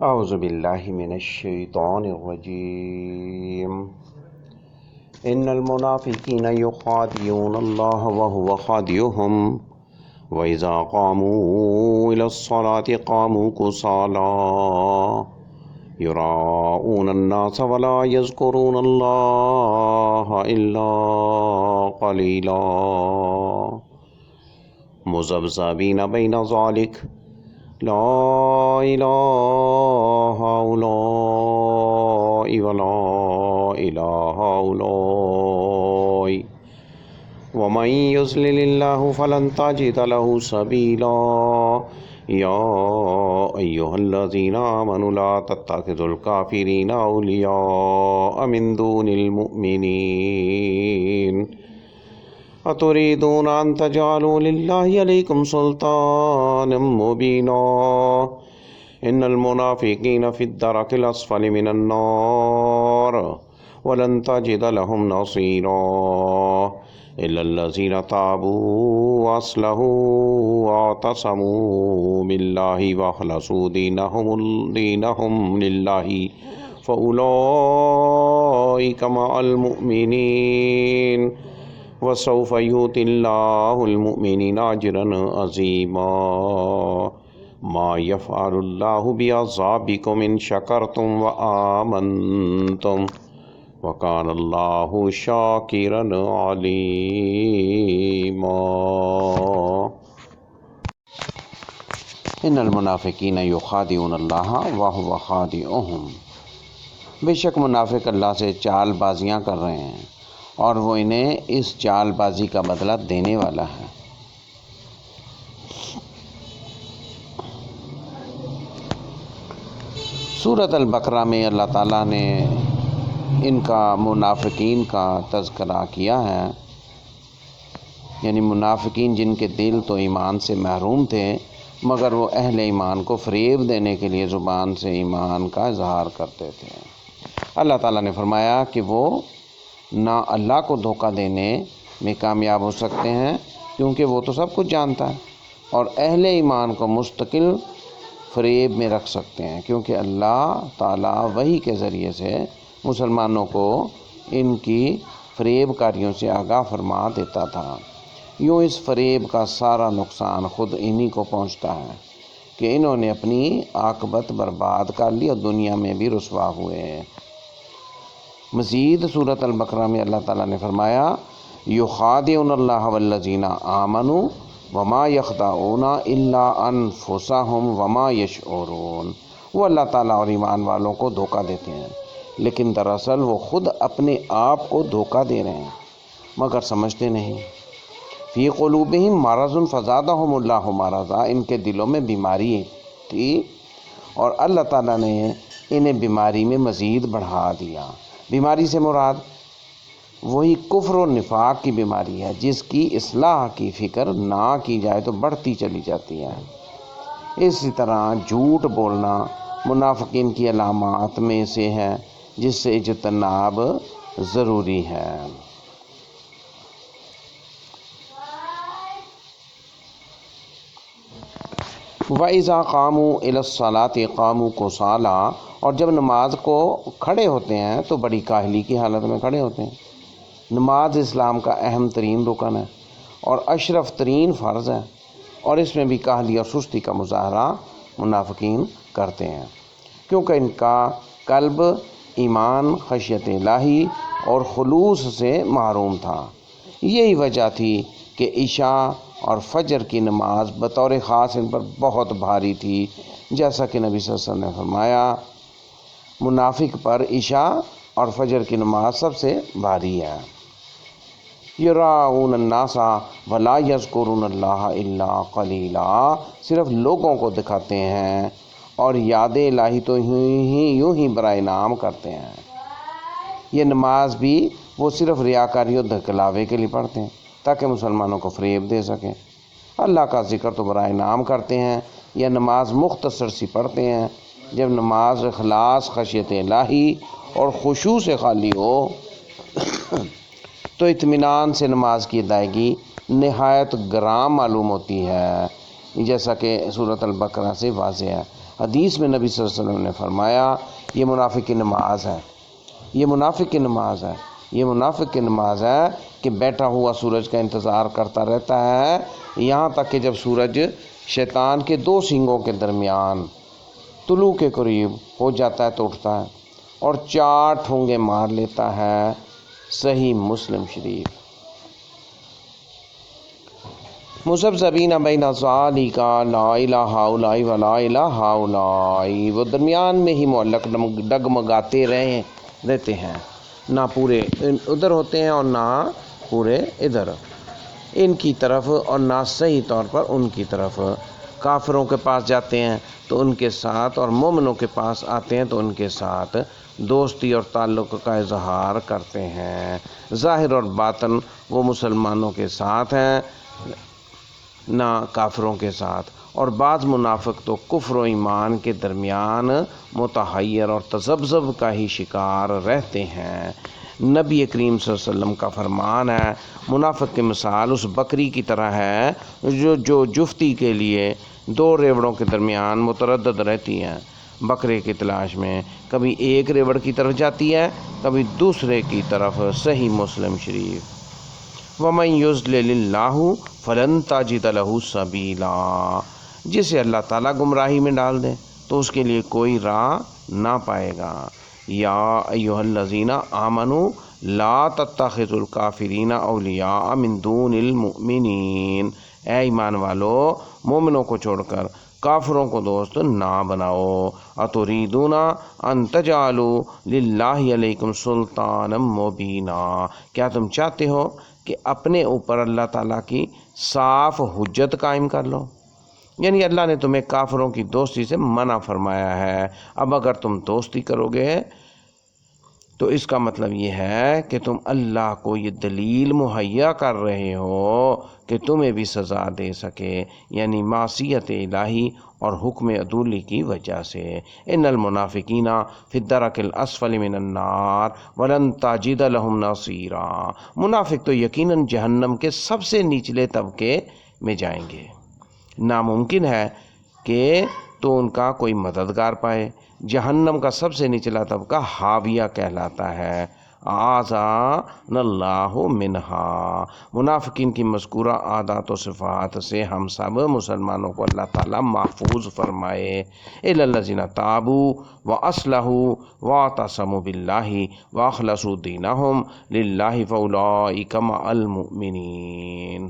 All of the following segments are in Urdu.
اعوذ باللہ من الشیطان الرجیم ان المنافقین یخادعون اللہ وهو خادعهم وإذا قاموا إلى الصلاة قاموا كسالى يراءون الناس ولا يذكرون الله إلا قليلا مذبذبین بین ذلک لا الہ هؤلاء ولا الہ هؤلاء ومن یضلل اللہ فلن تجد له سبیلا یا ایہا الذین آمنوا لا تتخذوا الکافرین اولیاء من دون المؤمنین اتريدون ان تجعلوا لله عليكم سلطانا مبينا ان المنافقين في الدرك الاسفل من النار ولن تجد لهم نصيرا الا الذين تابوا واصلحوا واعتصموا بالله واخلصوا دينهم لله فاولئك مع المؤمنين وسوف يؤتي الله المؤمنين اجرا عظيما ما يفعل الله بعذابكم ان شكرتم وآمنتم وكان الله شاكرا عليما ان المنافقین یخادعون اللہ وهو خادعهم، بے شک منافق اللہ سے چال بازیاں کر رہے ہیں اور وہ انہیں اس چال بازی کا بدلہ دینے والا ہے۔ سورۃ البقرہ میں اللہ تعالیٰ نے ان کا منافقین کا تذکرہ کیا ہے، یعنی منافقین جن کے دل تو ایمان سے محروم تھے مگر وہ اہل ایمان کو فریب دینے کے لیے زبان سے ایمان کا اظہار کرتے تھے۔ اللہ تعالیٰ نے فرمایا کہ وہ نہ اللہ کو دھوکہ دینے میں کامیاب ہو سکتے ہیں کیونکہ وہ تو سب کچھ جانتا ہے، اور اہل ایمان کو مستقل فریب میں رکھ سکتے ہیں کیونکہ اللہ تعالیٰ وحی کے ذریعے سے مسلمانوں کو ان کی فریب کاریوں سے آگاہ فرما دیتا تھا۔ یوں اس فریب کا سارا نقصان خود انہی کو پہنچتا ہے کہ انہوں نے اپنی عاقبت برباد کر لی اور دنیا میں بھی رسوا ہوئے۔ مزید سورۃ البقرہ میں اللہ تعالیٰ نے فرمایا یخادعون اللہ والذین آمنوا وما یخدعون الا انفسهم وما یشعرون، وہ اللہ تعالیٰ اور ایمان والوں کو دھوکہ دیتے ہیں لیکن دراصل وہ خود اپنے آپ کو دھوکہ دے رہے ہیں مگر سمجھتے نہیں۔ فی قلوبہم مرض فزادہم اللہ مرضا، ان کے دلوں میں بیماری تھی اور اللہ تعالیٰ نے انہیں بیماری میں مزید بڑھا دیا۔ بیماری سے مراد وہی کفر و نفاق کی بیماری ہے جس کی اصلاح کی فکر نہ کی جائے تو بڑھتی چلی جاتی ہے۔ اسی طرح جھوٹ بولنا منافقین کی علامات میں سے ہے جس سے اجتناب ضروری ہے۔ وَإِذَا قَامُوا إِلَى الصَّلَاةِ قَامُوا كُسَالَىٰ، اور جب نماز کو کھڑے ہوتے ہیں تو بڑی کاہلی کی حالت میں کھڑے ہوتے ہیں۔ نماز اسلام کا اہم ترین رکن ہے اور اشرف ترین فرض ہے، اور اس میں بھی کاہلی اور سستی کا مظاہرہ منافقین کرتے ہیں کیونکہ ان کا قلب ایمان، خشیت الہی اور خلوص سے محروم تھا۔ یہی وجہ تھی کہ عشاء اور فجر کی نماز بطور خاص ان پر بہت بھاری تھی، جیسا کہ نبی صلی اللہ علیہ وسلم نے فرمایا منافق پر عشاء اور فجر کی نماز سب سے بھاری ہے۔ یراؤن الناس ولا یذکرون اللہ الا قلیلا، صرف لوگوں کو دکھاتے ہیں اور یاد الہی تو یوں ہی برائے نام کرتے ہیں۔ یہ نماز بھی وہ صرف ریاکاری اور دکھلاوے کے لیے پڑھتے ہیں تاکہ مسلمانوں کو فریب دے سکیں۔ اللہ کا ذکر تو برائے نام کرتے ہیں یا نماز مختصر سی پڑھتے ہیں۔ جب نماز اخلاص، خشیت الہی اور خشوع سے خالی ہو تو اطمینان سے نماز کی ادائیگی نہایت گرام معلوم ہوتی ہے، جیسا کہ سورۃ البقرہ سے واضح ہے۔ حدیث میں نبی صلی اللہ علیہ وسلم نے فرمایا یہ منافق کی نماز ہے، یہ منافق کی نماز ہے، یہ منافق کی نماز ہے کہ بیٹھا ہوا سورج کا انتظار کرتا رہتا ہے یہاں تک کہ جب سورج شیطان کے دو سینگوں کے درمیان طلوع کے قریب ہو جاتا ہے تو اٹھتا ہے اور 4 ٹھونگے مار لیتا ہے۔ صحیح مسلم شریف۔ مذبذبین بین ذالک لا الہ الا ولا الہ الا، وہ درمیان میں ہی معلق ڈگمگاتے رہتے ہیں، نہ پورے ادھر ہوتے ہیں اور نہ پورے ادھر، ان کی طرف اور نہ صحیح طور پر ان کی طرف۔ کافروں کے پاس جاتے ہیں تو ان کے ساتھ، اور مومنوں کے پاس آتے ہیں تو ان کے ساتھ دوستی اور تعلق کا اظہار کرتے ہیں۔ ظاہر اور باطن وہ مسلمانوں کے ساتھ ہیں نہ کافروں کے ساتھ، اور بعض منافق تو کفر و ایمان کے درمیان متحیر اور تذبذب کا ہی شکار رہتے ہیں۔ نبی کریم صلی اللہ علیہ وسلم کا فرمان ہے منافق کی مثال اس بکری کی طرح ہے جو جفتی کے لیے 2 ریوڑوں کے درمیان متردد رہتی ہے، بکرے کی تلاش میں، کبھی ایک ریوڑ کی طرف جاتی ہے کبھی دوسرے کی طرف۔ صحیح مسلم شریف۔ وَمَن يُضْلِلِ اللَّهُ فَلَن تَجِدَ لَهُ سَبِيلًا، جسے اللہ تعالیٰ گمراہی میں ڈال دے تو اس کے لیے کوئی راہ نہ پائے گا۔ یا ایھا الذین آمنوا لا تتخذوا الکافرین اولیاء من دون المؤمنین، اے ایمان والو مومنوں کو چھوڑ کر کافروں کو دوست نہ بناؤ۔ اتریدون ان تجعلوا للہ علیکم سلطانا مبینا، کیا تم چاہتے ہو کہ اپنے اوپر اللہ تعالیٰ کی صاف حجت قائم کر لو؟ یعنی اللہ نے تمہیں کافروں کی دوستی سے منع فرمایا ہے، اب اگر تم دوستی کرو گے تو اس کا مطلب یہ ہے کہ تم اللہ کو یہ دلیل مہیا کر رہے ہو کہ تمہیں بھی سزا دے سکے، یعنی معصیت الہی اور حکم عدولی کی وجہ سے۔ ان المنافقین فی الدرک الاسفل من النار ولن تجد لهم نصیرا، منافق تو یقیناً جہنم کے سب سے نچلے طبقے میں جائیں گے، ناممکن ہے کہ تو ان کا کوئی مددگار پائے۔ جہنم کا سب سے نچلا طبقہ حاویہ کہلاتا ہے، اعاذنا اللہ منہا۔ منافقین کی مذکورہ عادات و صفات سے ہم سب مسلمانوں کو اللہ تعالیٰ محفوظ فرمائے۔ الا الذین تابوا واصلحوا واعتصموا باللہ واخلصوا دینہم للہ فاولئک مع المؤمنین۔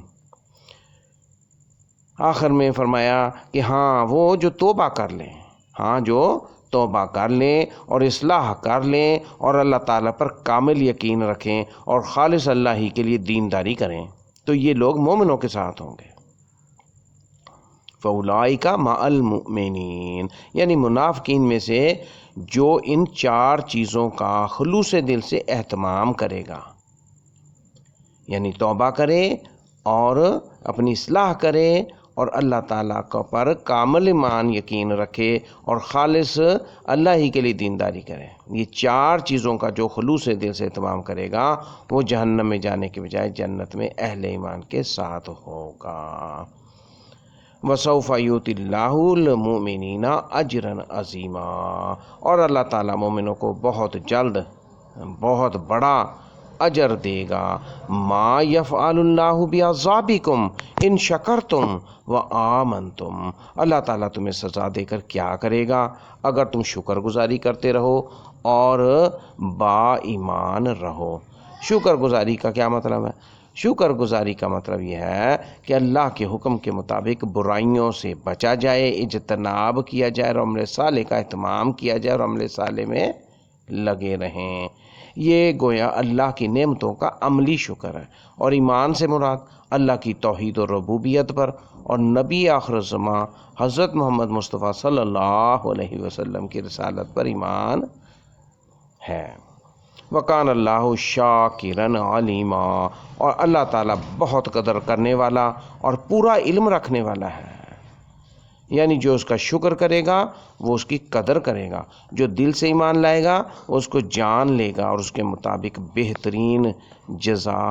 آخر میں فرمایا کہ ہاں وہ جو توبہ کر لیں، ہاں جو توبہ کر لیں اور اصلاح کر لیں اور اللہ تعالیٰ پر کامل یقین رکھیں اور خالص اللہ ہی کے لیے دینداری کریں تو یہ لوگ مومنوں کے ساتھ ہوں گے۔ فَأُولَئِكَ مَعَ الْمُؤْمِنِينَ، یعنی منافقین میں سے جو ان 4 چیزوں کا خلوص دل سے اہتمام کرے گا، یعنی توبہ کرے اور اپنی اصلاح کرے اور اللہ تعالیٰ کو پر کامل ایمان یقین رکھے اور خالص اللہ ہی کے لیے دینداری کرے، یہ 4 چیزوں کا جو خلوص دل سے اہتمام کرے گا وہ جہنم میں جانے کے بجائے جنت میں اہل ایمان کے ساتھ ہوگا۔ وَسَوْفَ يُؤْتِ اللَّهُ الْمُؤْمِنِينَ أَجْرًا عَظِيمًا، اور اللہ تعالیٰ مومنوں کو بہت جلد بہت بڑا اجر دے گا۔ ما یفعل اللہ بعذابکم ان شکرتم وآمنتم، اللہ تعالیٰ تمہیں سزا دے کر کیا کرے گا اگر تم شکر گزاری کرتے رہو اور با ایمان رہو۔ شکر گزاری کا کیا مطلب ہے؟ شکر گزاری کا مطلب یہ ہے کہ اللہ کے حکم کے مطابق برائیوں سے بچا جائے، اجتناب کیا جائے اور عمل صالح کا اہتمام کیا جائے اور عمل صالح میں لگے رہیں۔ یہ گویا اللہ کی نعمتوں کا عملی شکر ہے، اور ایمان سے مراد اللہ کی توحید و ربوبیت پر اور نبی آخر الزماں حضرت محمد مصطفیٰ صلی اللہ علیہ وسلم کی رسالت پر ایمان ہے۔ وَقَانَ اللَّهُ شَاكِرًا عَلِيمًا، اور اللہ تعالیٰ بہت قدر کرنے والا اور پورا علم رکھنے والا ہے، یعنی جو اس کا شکر کرے گا وہ اس کی قدر کرے گا، جو دل سے ایمان لائے گا وہ اس کو جان لے گا اور اس کے مطابق بہترین جزا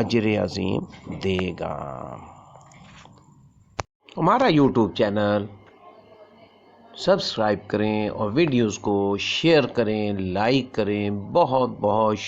اجر عظیم دے گا۔ ہمارا یوٹیوب چینل سبسکرائب کریں اور ویڈیوز کو شیئر کریں، لائک کریں۔ بہت بہت